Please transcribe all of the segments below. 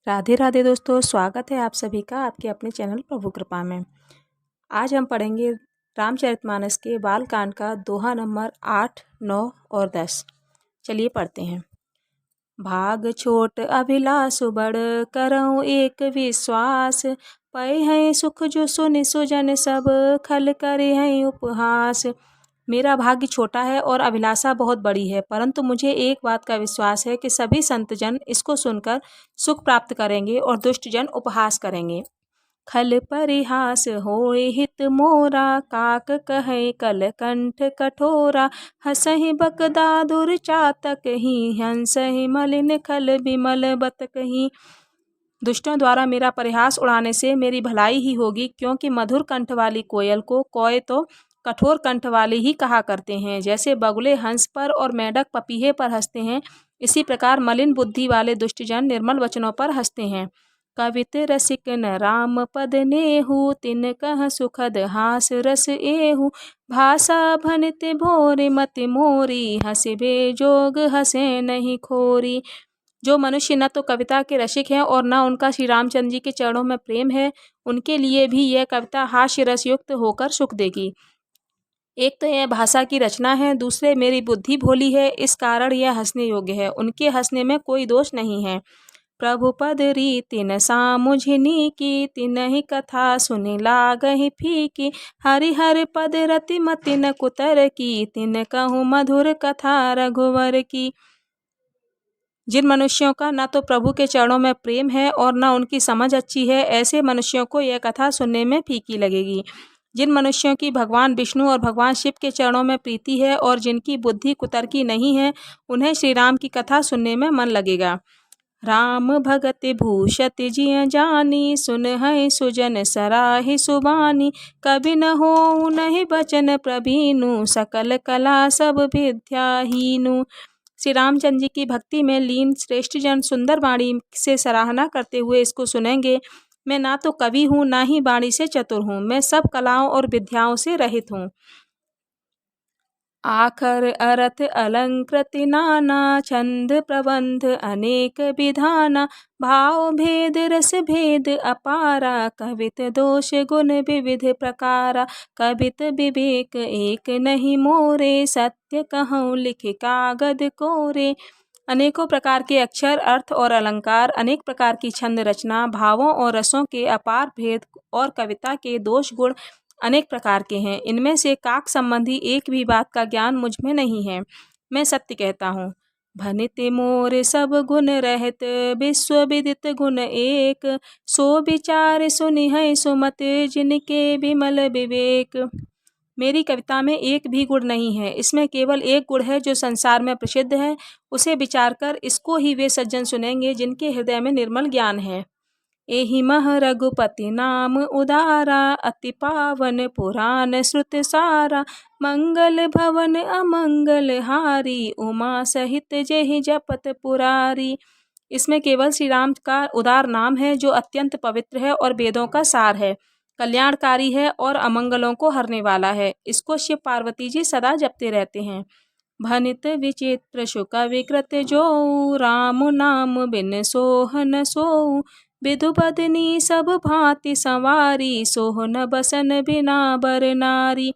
राधे राधे दोस्तों, स्वागत है आप सभी का आपके अपने चैनल प्रभु कृपा में। आज हम पढ़ेंगे रामचरितमानस के बालकांड का दोहा नंबर 8, 9 और 10। चलिए पढ़ते हैं। भाग छोट अभिलाष बड़ करऊँ एक विश्वास, पै हैं सुख जो सुन सुजन सब खल करे हैं उपहास। मेरा भाग्य छोटा है और अभिलाषा बहुत बड़ी है, परंतु मुझे एक बात का विश्वास है कि सभी संतजन इसको सुनकर सुख प्राप्त करेंगे और दुष्टजन उपहास करेंगे। खल परिहास होए हित मोरा, काक कहे कल कंठ कठोरा। हसहि बकदादुर चातक ही, हंसहि मलिन खल विमल बतक ही। दुष्टों द्वारा मेरा परिहास उड़ाने से मेरी भलाई ही होगी, क्योंकि मधुर कंठ वाली कोयल को कौए तो कठोर कंठ वाले ही कहा करते हैं। जैसे बगुले हंस पर और मेंढक पपीहे पर हंसते हैं, इसी प्रकार मलिन बुद्धि वाले दुष्टजन निर्मल वचनों पर हंसते हैं। कवित रसिक न राम पद नेहु, तिन कह सुखद हास रस एहु। भाषा भनित भोर मति मोरी, हंसिबे जोग हंसे नहीं खोरी। जो मनुष्य न तो कविता के रसिक हैं और न उनका श्री रामचंद्र जी के चरणों में प्रेम है, उनके लिए भी यह कविता हास्य रस युक्त होकर सुख देगी। एक तो यह भाषा की रचना है, दूसरे मेरी बुद्धि भोली है, इस कारण यह हंसने योग्य है। उनके हंसने में कोई दोष नहीं है। प्रभु पद रीति न सामुझनी की, तिनहि कथा सुनि लागहि फीकी। हरिहर पद रति मति न कुतर की, तिन कहूँ मधुर कथा रघुवर की। जिन मनुष्यों का न तो प्रभु के चरणों में प्रेम है और न उनकी समझ अच्छी है, ऐसे मनुष्यों को यह कथा सुनने में फीकी लगेगी। जिन मनुष्यों की भगवान विष्णु और भगवान शिव के चरणों में प्रीति है और जिनकी बुद्धि कुतर्की नहीं है, उन्हें श्री राम की कथा सुनने में मन लगेगा। राम भगत भूषत जिय जानी, सुन है सुजन सराहि सुबानी। कभी न हो नहीं बचन प्रभीनु, सकल कला सब विद्याहीनु। श्री रामचंद्र जी की भक्ति में लीन श्रेष्ठ जन सुंदर वाणी से सराहना करते हुए इसको सुनेंगे। मैं ना तो कवि हूँ, ना ही वाणी से चतुर हूँ, मैं सब कलाओं और विद्याओं से रहित हूँ। आखर अर्थ अलंकृत नाना, छंद प्रबंध अनेक विधाना। भाव भेद रस भेद अपारा, कवित दोष गुण विविध प्रकारा। कवित विवेक एक नहीं मोरे, सत्य कहूँ लिख कागद कोरे। अनेकों प्रकार के अक्षर, अर्थ और अलंकार, अनेक प्रकार की छंद रचना, भावों और रसों के अपार भेद और कविता के दोष गुण अनेक प्रकार के हैं। इनमें से काक संबंधी एक भी बात का ज्ञान मुझ में नहीं है। मैं सत्य कहता हूँ। भनित मोर सब गुण रहत, विश्व विदित गुण एक। सो विचार सुनि है सुमत, जिनके विमल विवेक। मेरी कविता में एक भी गुण नहीं है, इसमें केवल एक गुण है जो संसार में प्रसिद्ध है। उसे विचार कर इसको ही वे सज्जन सुनेंगे जिनके हृदय में निर्मल ज्ञान है। एहि मह रघुपति नाम उदारा, अति पावन पुराण श्रुत सारा। मंगल भवन अमंगल हारी, उमा सहित जेहि जपत पुरारी। इसमें केवल श्री राम का उदार नाम है जो अत्यंत पवित्र है और वेदों का सार है, कल्याणकारी है और अमंगलों को हरने वाला है। इसको शिव पार्वती जी सदा जपते रहते हैं। भनित विचित्र शुक विकृत जो, राम नाम बिन सोहन सोऊ। विधु बदनी सब भांति संवारी, सोहन बसन बिना बर नारी।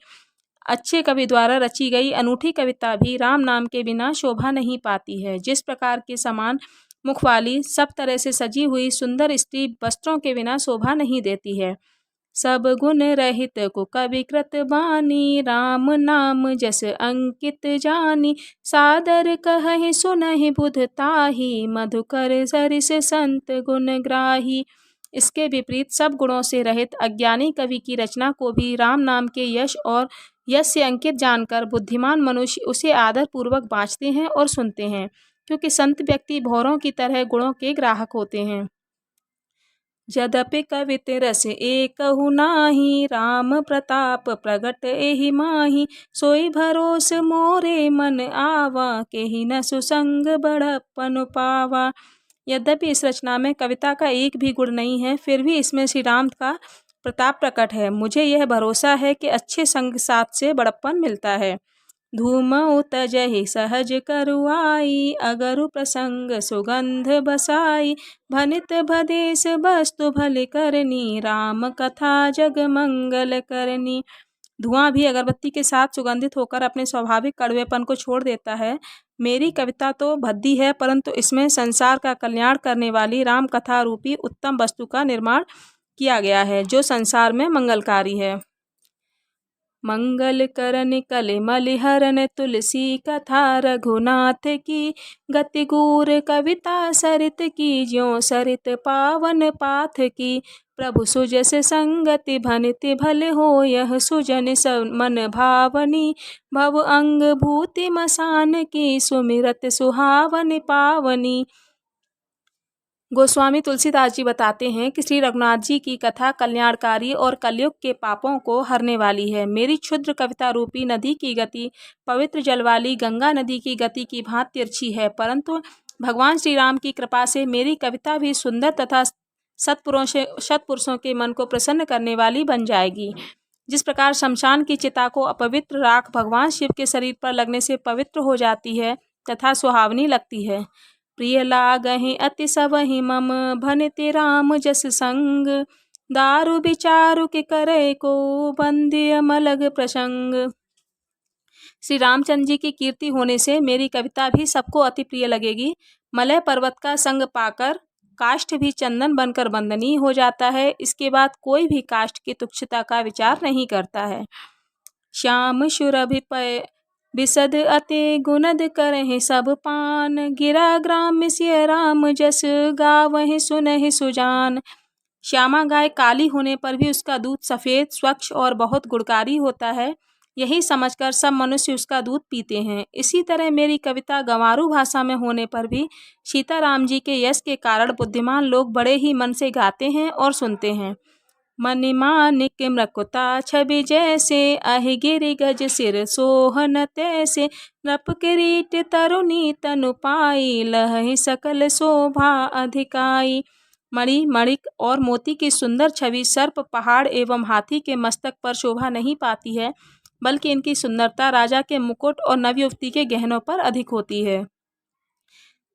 अच्छे कवि द्वारा रची गई अनूठी कविता भी राम नाम के बिना शोभा नहीं पाती है। जिस प्रकार के समान मुख वाली सब तरह से सजी हुई सुंदर स्त्री वस्त्रों के बिना शोभा नहीं देती है। सब गुण रहित कुक विकृत बानी, राम नाम जस अंकित जानी। सादर कहहि सुनहि बुध ताही, मधुकर सरिस संत गुण ग्राही। इसके विपरीत सब गुणों से रहित अज्ञानी कवि की रचना को भी राम नाम के यश और यश से अंकित जानकर बुद्धिमान मनुष्य उसे आदर पूर्वक बाँचते हैं और सुनते हैं, क्योंकि संत व्यक्ति भौरों की तरह गुणों के ग्राहक होते हैं। यद्यपि कवित रस एकहु नाही, राम प्रताप प्रगट एहि माही। सोई भरोस मोरे मन आवा, केहि न सुसंग बड़प्पन पावा। यद्यपि इस रचना में कविता का एक भी गुण नहीं है, फिर भी इसमें श्री राम का प्रताप प्रकट है। मुझे यह भरोसा है कि अच्छे संग साथ से बड़प्पन मिलता है। धूमउ तजहि सहज करुआई, अगरु प्रसंग सुगंध बसाई। भनित भदेश वस्तु भले करनी, राम कथा जग मंगल करनी। धुआं भी अगरबत्ती के साथ सुगंधित होकर अपने स्वाभाविक कड़वेपन को छोड़ देता है। मेरी कविता तो भद्दी है, परंतु इसमें संसार का कल्याण करने वाली राम कथा रूपी उत्तम वस्तु का निर्माण किया गया है, जो संसार में मंगलकारी है। मंगल करन कलिमल हरन, तुलसी कथा रघुनाथ की। गति गूर कविता सरित की, ज्यों सरित पावन पाथ की। प्रभु सुजस संगति भनित भले हो, यह सुजन मन भावनी। भव अंग भूति मसान की, सुमिरत सुहावन पावनी। गोस्वामी तुलसीदास जी बताते हैं कि श्री रघुनाथ जी की कथा कल्याणकारी और कलयुग के पापों को हरने वाली है। मेरी क्षुद्र कविता रूपी नदी की गति पवित्र जल वाली गंगा नदी की गति की भांति तिरछी है, परंतु भगवान श्री राम की कृपा से मेरी कविता भी सुंदर तथा सत्पुरुषों के मन को प्रसन्न करने वाली बन जाएगी। जिस प्रकार शमशान की चिता को अपवित्र राख भगवान शिव के शरीर पर लगने से पवित्र हो जाती है तथा सुहावनी लगती है। प्रिय लागहि अति सबहि मम, भनिते राम जस संग। दारु विचारु के करे को, बंदिय मलग प्रसंग। श्री रामचंद्र जी की कीर्ति होने से मेरी कविता भी सबको अति प्रिय लगेगी। मलय पर्वत का संग पाकर काष्ठ भी चंदन बनकर बंदनीय हो जाता है। इसके बाद कोई भी काष्ठ की तुच्छता का विचार नहीं करता है। श्याम सुरभि पय बिसद अति गुनद करहि सब पान। गिरा ग्राम सिय राम जस, गावहि सुनहि सुजान। श्यामा गाय काली होने पर भी उसका दूध सफ़ेद, स्वच्छ और बहुत गुणकारी होता है। यही समझकर सब मनुष्य उसका दूध पीते हैं। इसी तरह मेरी कविता गंवारू भाषा में होने पर भी सीताराम जी के यश के कारण बुद्धिमान लोग बड़े ही मन से गाते हैं और सुनते हैं। मणिमाणिक मृकुता छवि जैसे, अहि गिरि गज सिर सोहन तैसे। नृप किरीट तरुणी तनु पाई, लहहि सकल शोभा अधिकाई। मणि, मणिक और मोती की सुंदर छवि सर्प, पहाड़ एवं हाथी के मस्तक पर शोभा नहीं पाती है, बल्कि इनकी सुंदरता राजा के मुकुट और नवयुवती के गहनों पर अधिक होती है।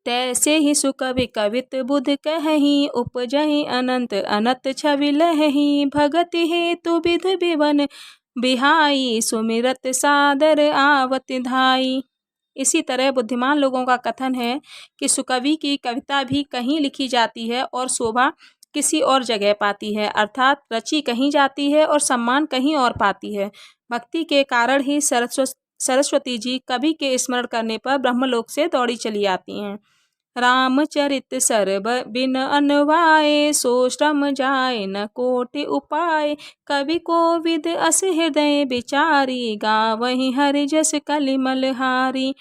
तैसे ही सुकवि कवित बुध कहहि, उपजहि अनंत अनत छवि लहहि। भगति हेतु विध विवन बिहाई, सुमिरत सादर आवत धाई। इसी तरह बुद्धिमान लोगों का कथन है कि सुकवि की कविता भी कहीं लिखी जाती है और शोभा किसी और जगह पाती है, अर्थात रची कहीं जाती है और सम्मान कहीं और पाती है। भक्ति के कारण ही सरस्वती जी कवि के स्मरण करने पर ब्रह्मलोक से दौड़ी चली आती हैं। रामचरित सरब बिन अनवाए, सो श्रम जाए न कोटि उपाय। कवि को विद अस हृदय विचारी, गावहि हरि जस कलिमल हारी।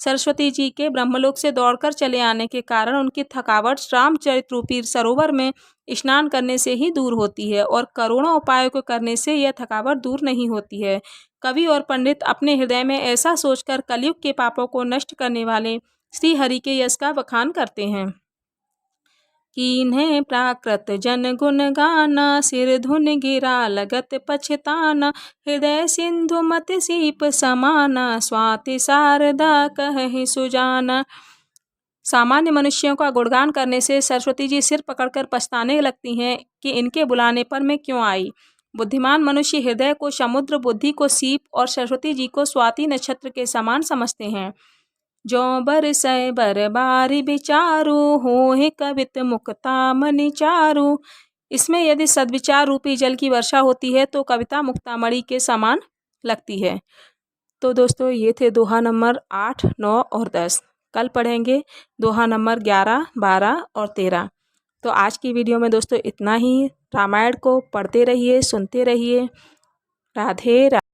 सरस्वती जी के ब्रह्मलोक से दौड़कर चले आने के कारण उनकी थकावट रामचरित रूपी सरोवर में स्नान करने से ही दूर होती है, और करोड़ों उपायों को करने से यह थकावट दूर नहीं होती है। कवि और पंडित अपने हृदय में ऐसा सोचकर कलयुग के पापों को नष्ट करने वाले श्री हरि के यश का बखान करते हैं। कीन्हे प्राकृत जन गुण गाना, सिर धुन गिरा लगत पछताना। हृदय सिंधु मत सीप समाना, स्वाति शारदा कहि सुजाना। सामान्य मनुष्यों का गुणगान करने से सरस्वती जी सिर पकड़कर पछताने लगती हैं कि इनके बुलाने पर मैं क्यों आई। बुद्धिमान मनुष्य हृदय को समुद्र, बुद्धि को सीप और सरस्वती जी को स्वाति नक्षत्र के समान समझते हैं। जो बरसै बरबारी विचारू, होहि कवित मुक्ता मणि चारू। इसमें यदि सद्विचार रूपी जल की वर्षा होती है तो कविता मुक्तामणि के समान लगती है। तो दोस्तों, ये थे दोहा नंबर 8, 9 और 10। कल पढ़ेंगे दोहा नंबर 11, 12 और 13। तो आज की वीडियो में दोस्तों इतना ही। रामायण को पढ़ते रहिए, सुनते रहिए। राधे राधे।